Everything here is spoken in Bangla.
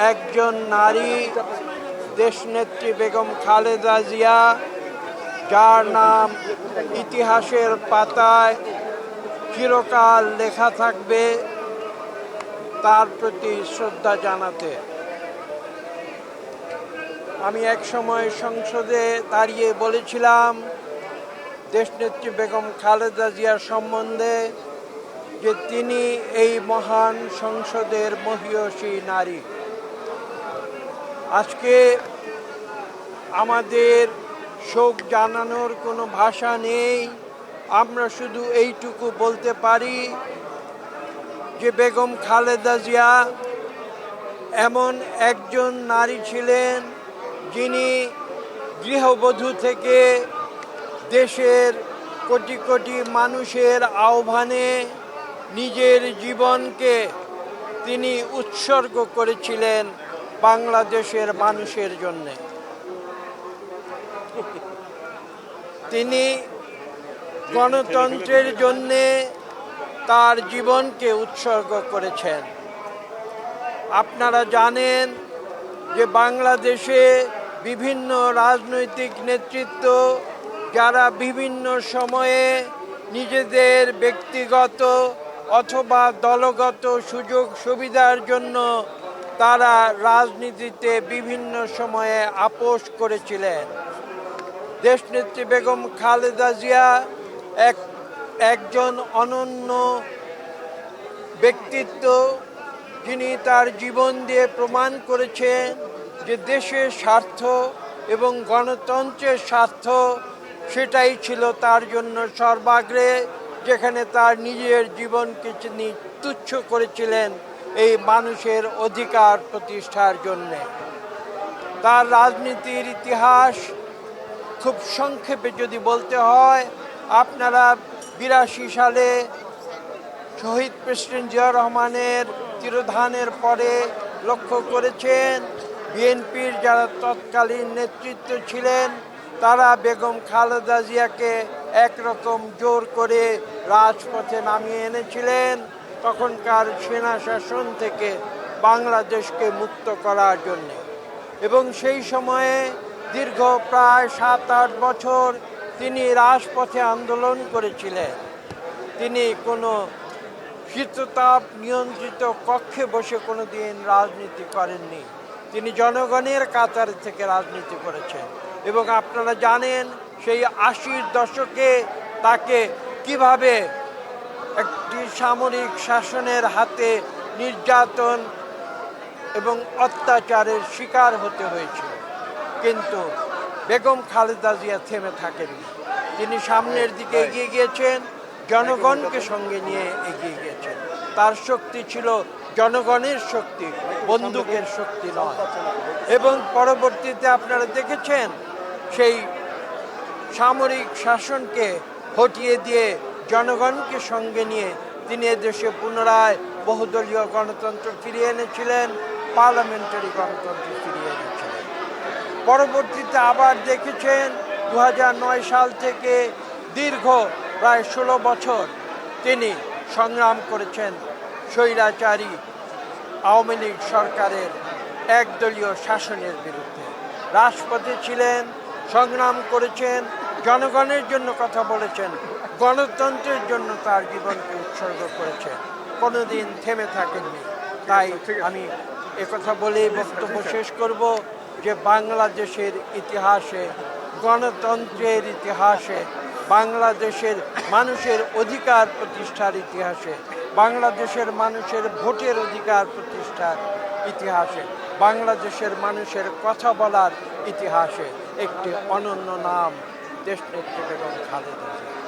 একজন নারী দেশনেত্রী বেগম খালেদা জিয়া, যার নাম ইতিহাসের পাতায় চিরকাল লেখা থাকবে, তার প্রতি শ্রদ্ধা জানাতে। আমি এক সময় সংসদে দাঁড়িয়ে বলেছিলাম দেশনেত্রী বেগম খালেদা জিয়ার সম্বন্ধে যে তিনি এই মহান সংসদের মহিয়সী নারী। আজকে আমাদের শোক জানানোর কোনো ভাষা নেই। আমরা শুধু এইটুকু বলতে পারি যে বেগম খালেদা জিয়া এমন একজন নারী ছিলেন যিনি গৃহবধূ থেকে দেশের কোটি কোটি মানুষের আহ্বানে নিজের জীবনকে তিনি উৎসর্গ করেছিলেন বাংলাদেশের মানুষের জন্য। তিনি গণতন্ত্রের জন্যে তার জীবনকে উৎসর্গ করেছেন। আপনারা জানেন যে বাংলাদেশে বিভিন্ন রাজনৈতিক নেতৃত্ব যারা বিভিন্ন সময়ে নিজেদের ব্যক্তিগত অথবা দলগত সুযোগ সুবিধার জন্য তারা রাজনীতিতে বিভিন্ন সময়ে আপোষ করেছিলেন। দেশনেত্রী বেগম খালেদা জিয়া একজন অনন্য ব্যক্তিত্ব, যিনি তার জীবন দিয়ে প্রমাণ করেছেন যে দেশের স্বার্থ এবং গণতন্ত্রের স্বার্থ সেটাই ছিল তার জন্য সর্বাগ্রে, যেখানে তার নিজের জীবনকে তিনি তুচ্ছ করেছিলেন এই মানুষের অধিকার প্রতিষ্ঠার জন্য। তার রাজনীতির ইতিহাস খুব সংক্ষেপে যদি বলতে হয়, আপনারা 82 সালে শহীদ প্রেসিডেন্ট জিয়াউর রহমানের তিরোধানের পরে লক্ষ্য করেছেন বিএনপির যারা তৎকালীন নেতৃত্ব ছিলেন তারা বেগম খালেদা জিয়াকে একরকম জোর করে রাজপথে নামিয়ে এনেছিলেন তখনকার সেনা শাসন থেকে বাংলাদেশকে মুক্ত করার জন্য। এবং সেই সময়ে দীর্ঘ প্রায় 7-8 বছর তিনি রাজপথে আন্দোলন করেছিলেন। তিনি কোনো শীততাপ নিয়ন্ত্রিত কক্ষে বসে কোনো দিন রাজনীতি করেননি। তিনি জনগণের কাতার থেকে রাজনীতি করেছেন। এবং আপনারা জানেন সেই 80-র দশকে তাকে কিভাবে একটি সামরিক শাসনের হাতে নির্যাতন এবং অত্যাচারের শিকার হতে হয়েছিল। কিন্তু বেগম খালেদা জিয়া থেমে থাকেননি। তিনি সামনের দিকে এগিয়ে গিয়েছেন, জনগণকে সঙ্গে নিয়ে এগিয়ে গিয়েছেন। তার শক্তি ছিল জনগণের শক্তি, বন্দুকের শক্তি নয়। এবং পরবর্তীতে আপনারা দেখেছেন সেই সামরিক শাসনকে হটিয়ে দিয়ে জনগণকে সঙ্গে নিয়ে তিনি এদেশে পুনরায় বহুদলীয় গণতন্ত্র ফিরিয়ে এনেছিলেন, পার্লামেন্টারি গণতন্ত্র ফিরিয়ে এনেছিলেন। পরবর্তীতে আবার দেখেছেন 2009 সাল থেকে দীর্ঘ প্রায় 16 বছর তিনি সংগ্রাম করেছেন স্বৈরাচারী আওয়ামী লীগ সরকারের একদলীয় শাসনের বিরুদ্ধে। রাজপথে ছিলেন, সংগ্রাম করেছেন, জনগণের জন্য কথা বলেছেন, গণতন্ত্রের জন্য তার জীবনকে উৎসর্গ করেছেন, কোনোদিন থেমে থাকেননি। তাই আমি একথা বলেই বক্তব্য শেষ করব যে বাংলাদেশের ইতিহাসে, গণতন্ত্রের ইতিহাসে, বাংলাদেশের মানুষের অধিকার প্রতিষ্ঠার ইতিহাসে, বাংলাদেশের মানুষের ভোটের অধিকার প্রতিষ্ঠার ইতিহাসে, বাংলাদেশের মানুষের কথা বলার ইতিহাসে একটি অনন্য নাম দেশনেত্রী বেগম খালেদা জিয়া।